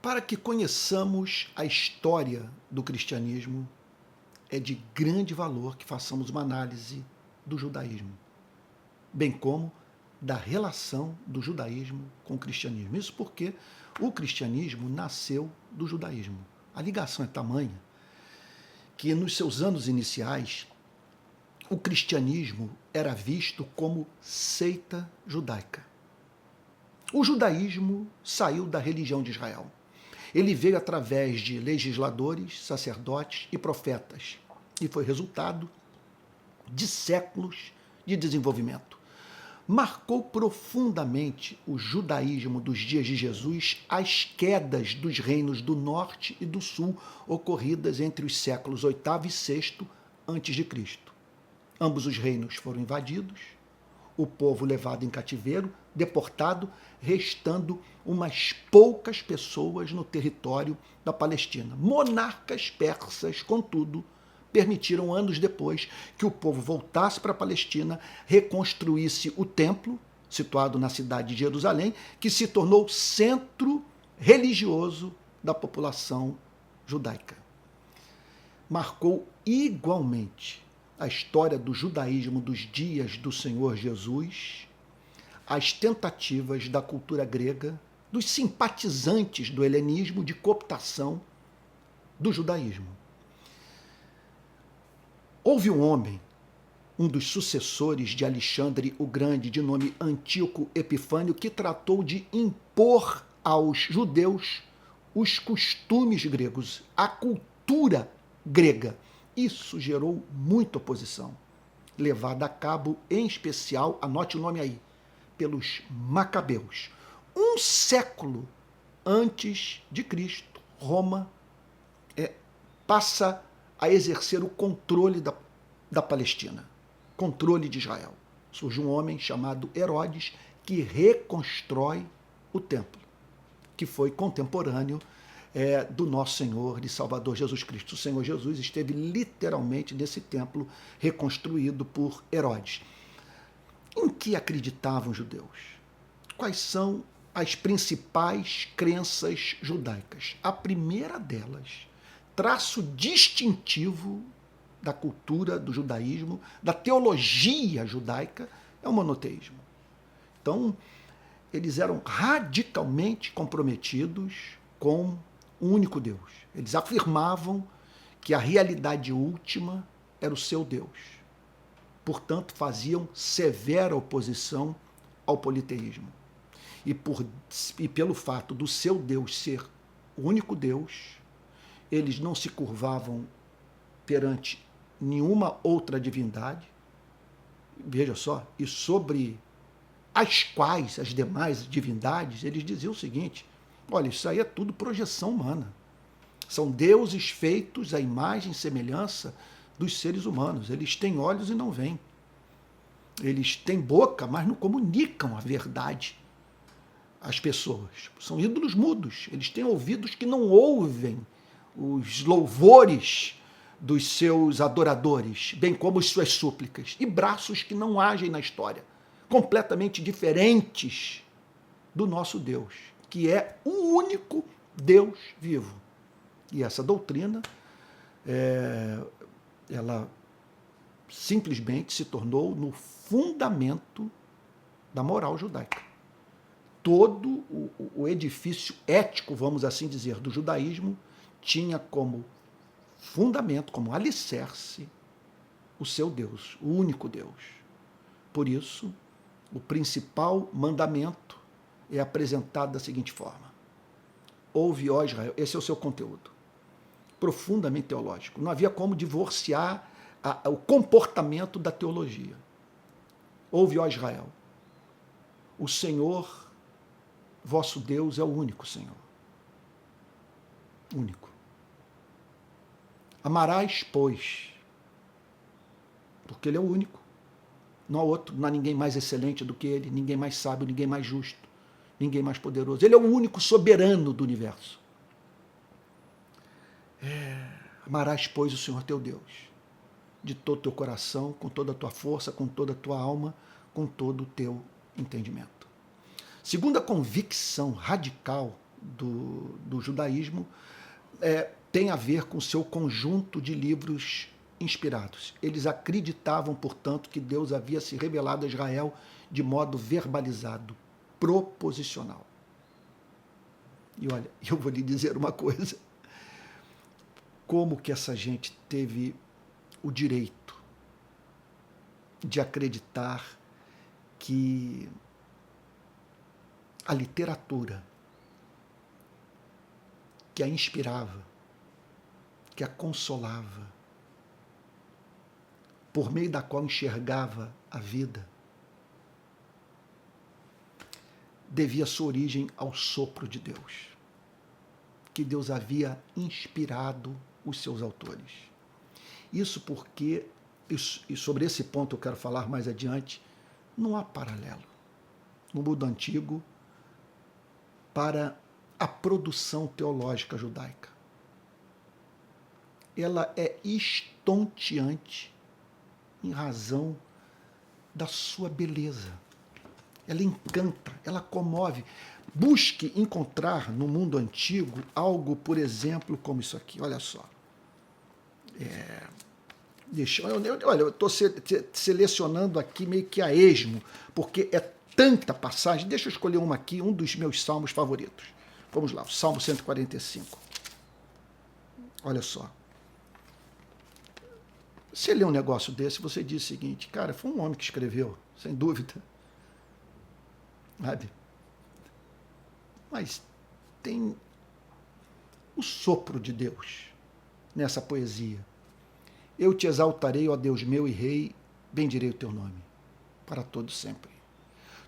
Para que conheçamos a história do cristianismo, é de grande valor que façamos uma análise do judaísmo, bem como da relação do judaísmo com o cristianismo. Isso porque o cristianismo nasceu do judaísmo. A ligação é tamanha que nos seus anos iniciais o cristianismo era visto como seita judaica. O judaísmo saiu da religião de Israel. Ele veio através de legisladores, sacerdotes e profetas e foi resultado de séculos de desenvolvimento. Marcou profundamente o judaísmo dos dias de Jesus as quedas dos reinos do norte e do sul ocorridas entre os séculos VIII e VI a.C. Ambos os reinos foram invadidos, o povo levado em cativeiro, deportado, restando umas poucas pessoas no território da Palestina. Monarcas persas, contudo, permitiram anos depois que o povo voltasse para a Palestina, reconstruísse o templo, situado na cidade de Jerusalém, que se tornou centro religioso da população judaica. Marcou igualmente a história do judaísmo dos dias do Senhor Jesus, as tentativas da cultura grega, dos simpatizantes do helenismo de cooptação do judaísmo. Houve um homem, um dos sucessores de Alexandre o Grande, de nome Antíoco Epifânio, que tratou de impor aos judeus os costumes gregos, a cultura grega. Isso gerou muita oposição, levada a cabo, em especial, anote o nome aí, pelos Macabeus. Um século antes de Cristo, Roma passa a exercer o controle da Palestina, controle de Israel. Surge um homem chamado Herodes que reconstrói o templo, que foi contemporâneo do nosso Senhor e Salvador Jesus Cristo. O Senhor Jesus esteve literalmente nesse templo reconstruído por Herodes. Em que acreditavam os judeus? Quais são as principais crenças judaicas? A primeira delas, traço distintivo da cultura do judaísmo, da teologia judaica, é o monoteísmo. Então, eles eram radicalmente comprometidos com um único Deus. Eles afirmavam que a realidade última era o seu Deus. Portanto, faziam severa oposição ao politeísmo. E pelo fato do seu Deus ser o único Deus, eles não se curvavam perante nenhuma outra divindade, veja só, e sobre as quais as demais divindades, eles diziam o seguinte: olha, isso aí é tudo projeção humana. São deuses feitos à imagem e semelhança dos seres humanos. Eles têm olhos e não veem. Eles têm boca, mas não comunicam a verdade às pessoas. São ídolos mudos. Eles têm ouvidos que não ouvem os louvores dos seus adoradores, bem como as suas súplicas, e braços que não agem na história, completamente diferentes do nosso Deus, que é o único Deus vivo. E essa doutrina, ela simplesmente se tornou no fundamento da moral judaica. Todo o edifício ético, vamos assim dizer, do judaísmo tinha como fundamento, como alicerce, o seu Deus, o único Deus. Por isso, o principal mandamento é apresentado da seguinte forma: ouve, ó Israel, esse é o seu conteúdo, profundamente teológico. Não havia como divorciar o comportamento da teologia. Ouve, ó Israel, o Senhor, vosso Deus, é o único Senhor. Único. Amarás, pois, porque ele é o único. Não há outro, não há ninguém mais excelente do que ele, ninguém mais sábio, ninguém mais justo, ninguém mais poderoso. Ele é o único soberano do universo. Amarás, pois, o Senhor teu Deus, de todo o teu coração, com toda a tua força, com toda a tua alma, com todo o teu entendimento. Segunda convicção radical do judaísmo tem a ver com o seu conjunto de livros inspirados. Eles acreditavam, portanto, que Deus havia se revelado a Israel de modo verbalizado, proposicional. E olha, eu vou lhe dizer uma coisa. Como que essa gente teve o direito de acreditar que a literatura que a inspirava, que a consolava, por meio da qual enxergava a vida, devia sua origem ao sopro de Deus, que Deus havia inspirado os seus autores. Isso porque, e sobre esse ponto eu quero falar mais adiante, não há paralelo no mundo antigo para a produção teológica judaica. Ela é estonteante em razão da sua beleza. Ela encanta, ela comove. Busque encontrar no mundo antigo algo, por exemplo, como isso aqui. Olha só. Olha, eu estou selecionando aqui meio que a esmo, porque é tanta passagem. Deixa eu escolher uma aqui, um dos meus salmos favoritos. Vamos lá, o Salmo 145. Olha só. Você lê um negócio desse, você diz o seguinte, cara, foi um homem que escreveu, sem dúvida. Sabe? Mas tem o sopro de Deus nessa poesia. Eu te exaltarei, ó Deus meu e Rei, bendirei o teu nome para todo sempre.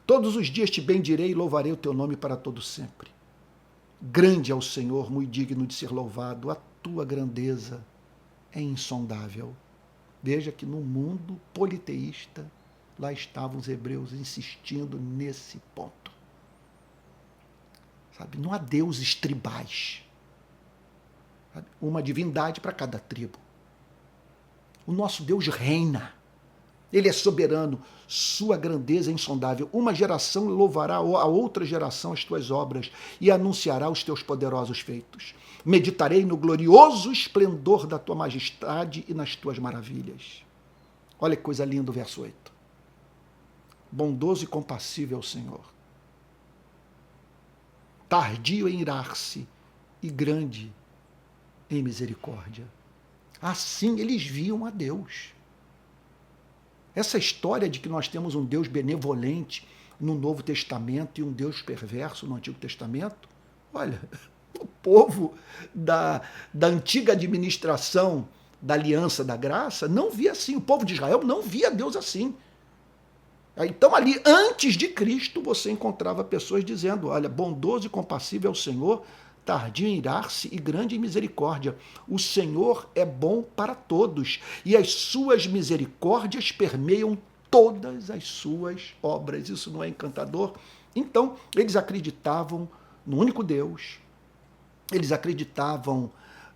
Todos os dias te bendirei e louvarei o teu nome para todo sempre. Grande é o Senhor, muito digno de ser louvado, a tua grandeza é insondável. Veja que no mundo politeísta, lá estavam os hebreus insistindo nesse ponto. Sabe? Não há deuses tribais. Sabe? Uma divindade para cada tribo. O nosso Deus reina. Ele é soberano. Sua grandeza é insondável. Uma geração louvará a outra geração as tuas obras e anunciará os teus poderosos feitos. Meditarei no glorioso esplendor da tua majestade e nas tuas maravilhas. Olha que coisa linda o verso 8. Bondoso e compassível é o Senhor. Tardio em irar-se e grande em misericórdia. Assim eles viam a Deus. Essa história de que nós temos um Deus benevolente no Novo Testamento e um Deus perverso no Antigo Testamento, olha, o povo da antiga administração da Aliança da Graça não via assim, o povo de Israel não via Deus assim. Então ali, antes de Cristo, você encontrava pessoas dizendo, olha, bondoso e compassível é o Senhor, tardio em irar-se e grande em misericórdia. O Senhor é bom para todos, e as suas misericórdias permeiam todas as suas obras. Isso não é encantador? Então, eles acreditavam no único Deus, eles acreditavam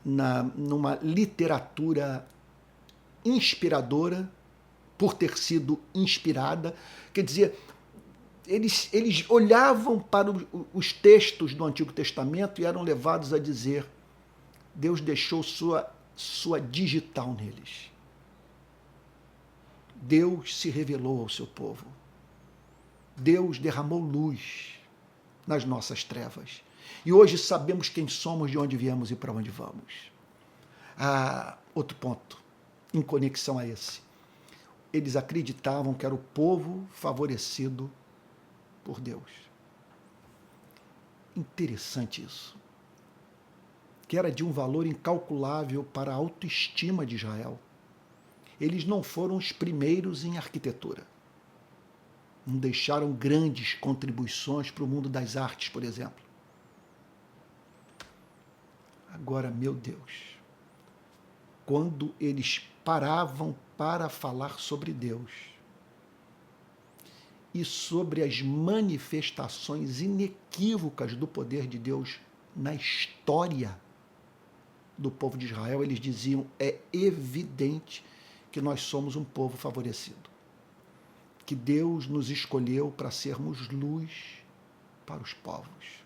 numa literatura inspiradora, por ter sido inspirada. Quer dizer, eles olhavam para os textos do Antigo Testamento e eram levados a dizer, Deus deixou sua digital neles. Deus se revelou ao seu povo. Deus derramou luz nas nossas trevas. E hoje sabemos quem somos, de onde viemos e para onde vamos. Outro ponto, em conexão a esse. Eles acreditavam que era o povo favorecido por Deus. Interessante isso. Que era de um valor incalculável para a autoestima de Israel. Eles não foram os primeiros em arquitetura. Não deixaram grandes contribuições para o mundo das artes, por exemplo. Agora, meu Deus, quando eles paravam para falar sobre Deus e sobre as manifestações inequívocas do poder de Deus na história do povo de Israel, eles diziam, é evidente que nós somos um povo favorecido, que Deus nos escolheu para sermos luz para os povos.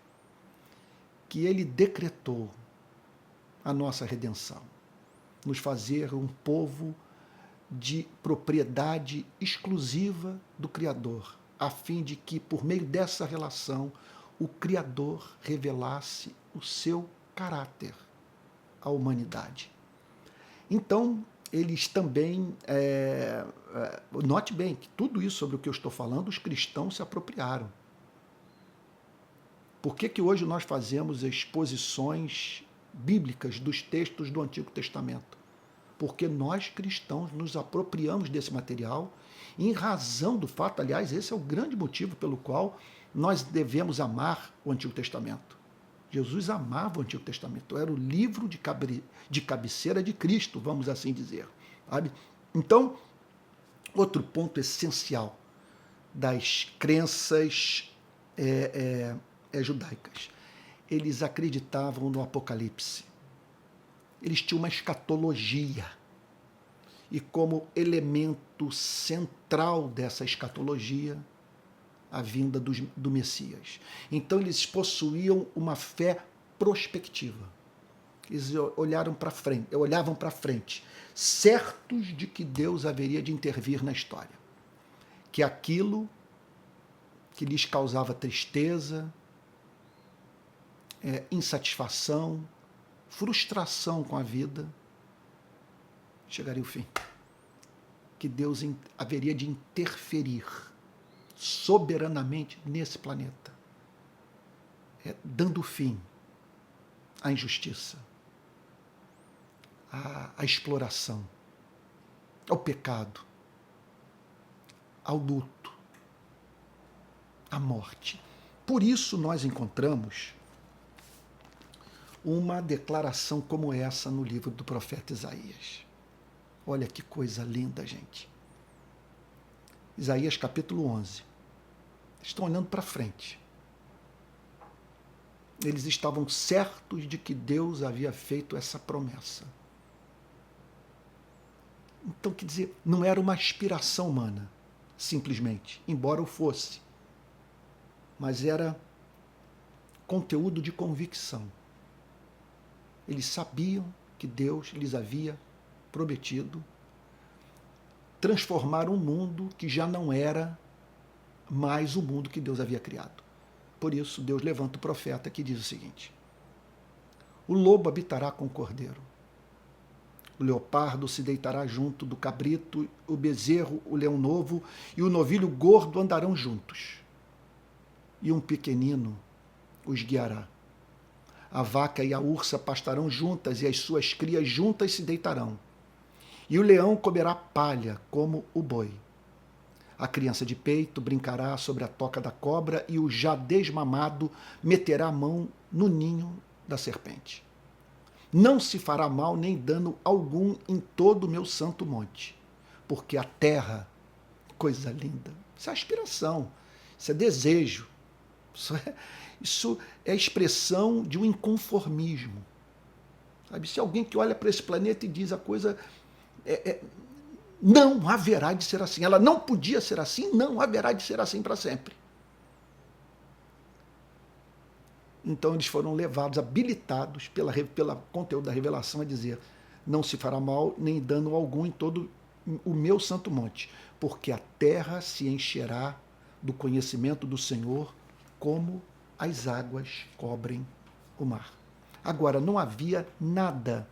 que ele decretou a nossa redenção, nos fazer um povo de propriedade exclusiva do Criador, a fim de que, por meio dessa relação, o Criador revelasse o seu caráter à humanidade. Então, eles também, note bem que tudo isso sobre o que eu estou falando, os cristãos se apropriaram. Por que hoje nós fazemos exposições bíblicas dos textos do Antigo Testamento? Porque nós cristãos nos apropriamos desse material em razão do fato, aliás, esse é o grande motivo pelo qual nós devemos amar o Antigo Testamento. Jesus amava o Antigo Testamento, era o livro de cabeceira de Cristo, vamos assim dizer. Sabe? Então, outro ponto essencial das crenças judaicas. Eles acreditavam no Apocalipse. Eles tinham uma escatologia. E como elemento central dessa escatologia, a vinda do Messias. Então eles possuíam uma fé prospectiva. Eles olhavam para frente, certos de que Deus haveria de intervir na história. Que aquilo que lhes causava tristeza, insatisfação, frustração com a vida, chegaria ao fim. Que Deus haveria de interferir soberanamente nesse planeta, dando fim à injustiça, à exploração, ao pecado, ao luto, à morte. Por isso nós encontramos uma declaração como essa no livro do profeta Isaías. Olha que coisa linda, gente. Isaías capítulo 11. Estão olhando para frente. Eles estavam certos de que Deus havia feito essa promessa. Então, quer dizer, não era uma aspiração humana, simplesmente, embora o fosse. Mas era conteúdo de convicção. Eles sabiam que Deus lhes havia prometido transformar um mundo que já não era mais o mundo que Deus havia criado. Por isso, Deus levanta o profeta que diz o seguinte: o lobo habitará com o cordeiro, o leopardo se deitará junto do cabrito, o bezerro, o leão novo e o novilho gordo andarão juntos, e um pequenino os guiará. A vaca e a ursa pastarão juntas, e as suas crias juntas se deitarão. E o leão comerá palha como o boi. A criança de peito brincará sobre a toca da cobra, e o já desmamado meterá a mão no ninho da serpente. Não se fará mal nem dano algum em todo o meu santo monte, porque a terra, coisa linda, isso é aspiração, isso é desejo, isso é a expressão de um inconformismo. Sabe? Se alguém que olha para esse planeta e diz a coisa... não haverá de ser assim. Ela não podia ser assim, não haverá de ser assim para sempre. Então eles foram levados, habilitados pela conteúdo da revelação a dizer: não se fará mal nem dano algum em todo o meu santo monte, porque a terra se encherá do conhecimento do Senhor como as águas cobrem o mar. Agora, não havia nada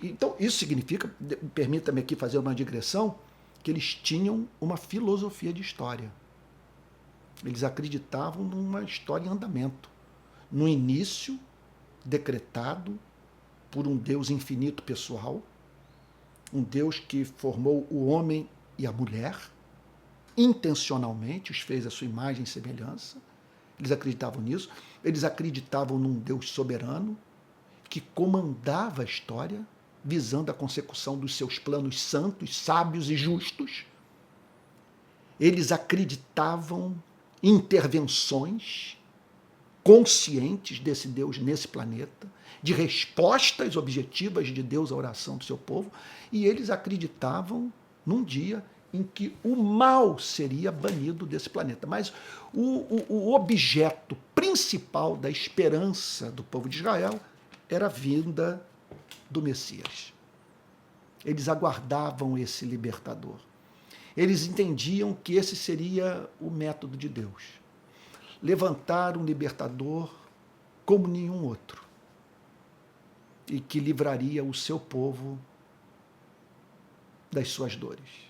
então, isso significa, permita-me aqui fazer uma digressão, que eles tinham uma filosofia de história. Eles acreditavam numa história em andamento, no início decretado por um Deus infinito pessoal, um Deus que formou o homem e a mulher, intencionalmente os fez à sua imagem e semelhança. Eles acreditavam nisso. Eles acreditavam num Deus soberano que comandava a história, visando a consecução dos seus planos santos, sábios e justos. Eles acreditavam em intervenções conscientes desse Deus nesse planeta, de respostas objetivas de Deus à oração do seu povo, e eles acreditavam num dia em que o mal seria banido desse planeta. Mas o objeto principal da esperança do povo de Israel era a vinda do Messias. Eles aguardavam esse libertador. Eles entendiam que esse seria o método de Deus. Levantar um libertador como nenhum outro, e que livraria o seu povo das suas dores,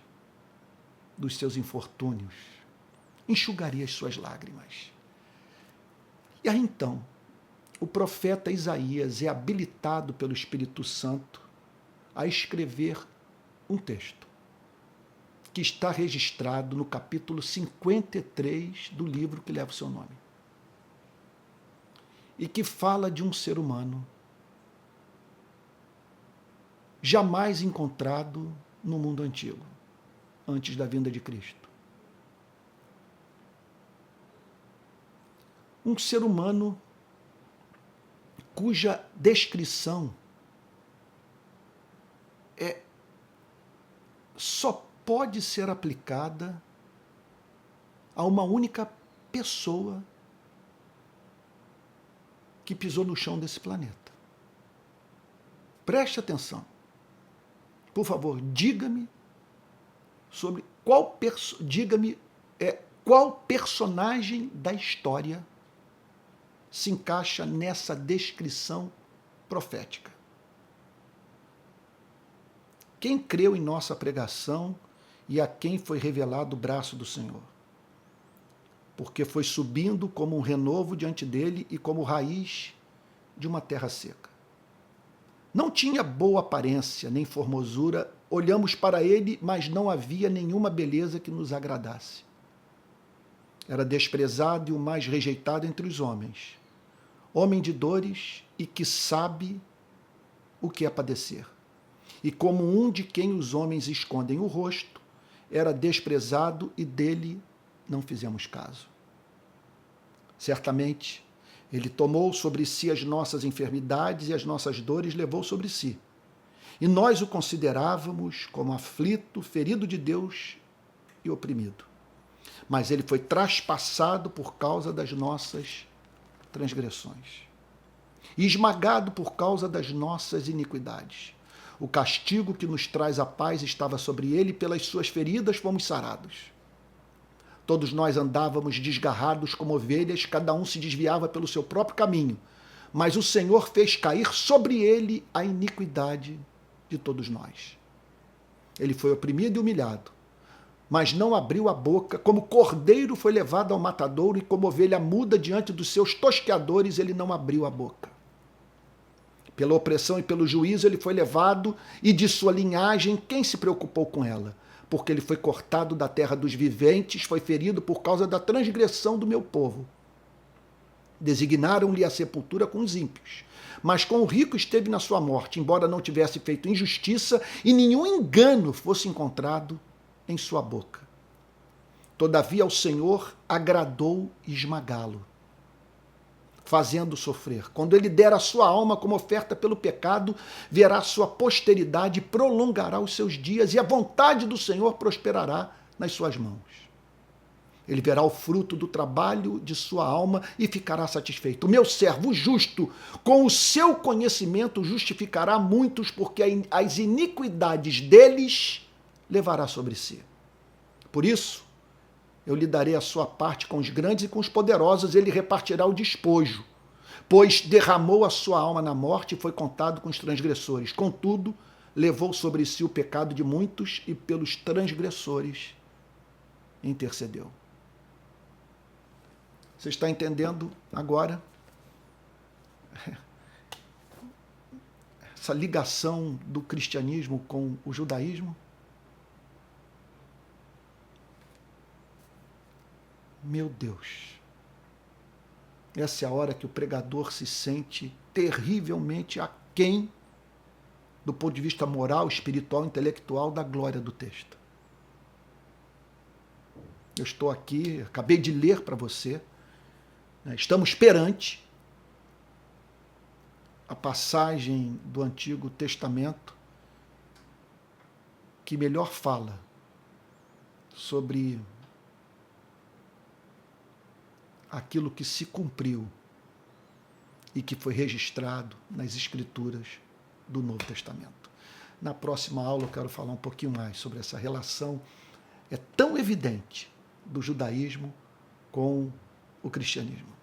dos seus infortúnios, enxugaria as suas lágrimas. E aí então, o profeta Isaías é habilitado pelo Espírito Santo a escrever um texto que está registrado no capítulo 53 do livro que leva o seu nome, e que fala de um ser humano jamais encontrado no mundo antigo, antes da vinda de Cristo. Um ser humano cuja descrição só pode ser aplicada a uma única pessoa que pisou no chão desse planeta. Preste atenção. Por favor, diga-me sobre qual personagem da história se encaixa nessa descrição profética. Quem creu em nossa pregação e a quem foi revelado o braço do Senhor? Porque foi subindo como um renovo diante dele e como raiz de uma terra seca. Não tinha boa aparência, nem formosura. Olhamos para ele, mas não havia nenhuma beleza que nos agradasse. Era desprezado e o mais rejeitado entre os homens. Homem de dores e que sabe o que é padecer. E como um de quem os homens escondem o rosto, era desprezado e dele não fizemos caso. Certamente, ele tomou sobre si as nossas enfermidades e as nossas dores levou sobre si. E nós o considerávamos como aflito, ferido de Deus e oprimido. Mas ele foi traspassado por causa das nossas transgressões e esmagado por causa das nossas iniquidades. O castigo que nos traz a paz estava sobre ele, pelas suas feridas fomos sarados. Todos nós andávamos desgarrados como ovelhas, cada um se desviava pelo seu próprio caminho, mas o Senhor fez cair sobre ele a iniquidade de todos nós. Ele foi oprimido e humilhado, mas não abriu a boca, como cordeiro foi levado ao matadouro e como ovelha muda diante dos seus tosqueadores, ele não abriu a boca. Pela opressão e pelo juízo ele foi levado, e de sua linhagem quem se preocupou com ela? Porque ele foi cortado da terra dos viventes, foi ferido por causa da transgressão do meu povo. Designaram-lhe a sepultura com os ímpios, mas com o rico esteve na sua morte, embora não tivesse feito injustiça e nenhum engano fosse encontrado em sua boca. Todavia ao Senhor agradou esmagá-lo, fazendo sofrer. Quando ele der a sua alma como oferta pelo pecado, verá sua posteridade, prolongará os seus dias, e a vontade do Senhor prosperará nas suas mãos. Ele verá o fruto do trabalho de sua alma e ficará satisfeito. O meu servo justo, com o seu conhecimento, justificará muitos, porque as iniquidades deles levará sobre si. Por isso, eu lhe darei a sua parte com os grandes e com os poderosos, ele repartirá o despojo, pois derramou a sua alma na morte e foi contado com os transgressores. Contudo, levou sobre si o pecado de muitos e pelos transgressores intercedeu. Você está entendendo agora essa ligação do cristianismo com o judaísmo? Meu Deus, essa é a hora que o pregador se sente terrivelmente aquém do ponto de vista moral, espiritual, intelectual da glória do texto. Eu estou aqui, acabei de ler para você, né, estamos perante a passagem do Antigo Testamento que melhor fala sobre aquilo que se cumpriu e que foi registrado nas Escrituras do Novo Testamento. Na próxima aula eu quero falar um pouquinho mais sobre essa relação tão evidente do judaísmo com o cristianismo.